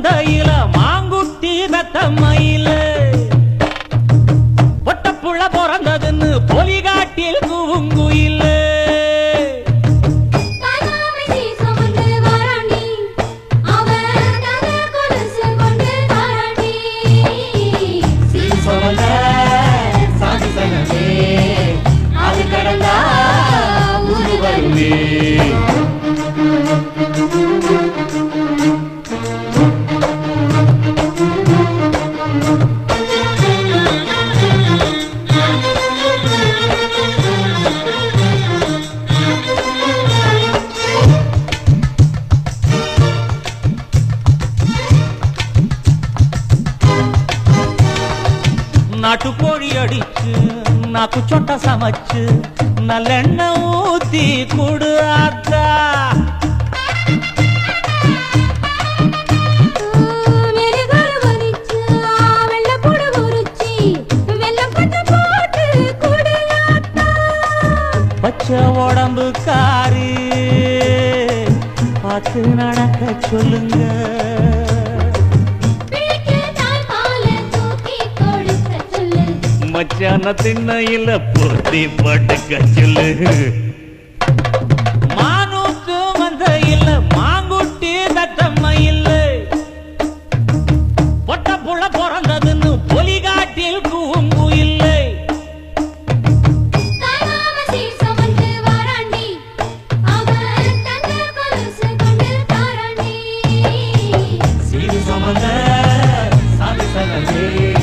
மந்தையில மாங்குட்டி ரத்தமயில பொட்டப்புள்ள பிறந்ததுன்னு பொலிகாட்டில் கூங்குயில நாட்டுக்கோழி அடிச்சு நாக்கு சொட்ட சமைச்சு நல்லெண்ணெய் ஊத்தி குடு ஆத்தா பச்சை உடம்பு காரி பார்த்து நடக்க சொல்லுங்க மச்சான திண்ணையில பொருத்தி படுக்க சொல்லு மானூத்து மந்தையில மாங்குட்டி தத்தம்மையில் பொட்ட புள்ள பிறந்ததுன்னு பொலிகாட்டில் கூங்கு இல்லை சீரு சமந்த சாமி சனமே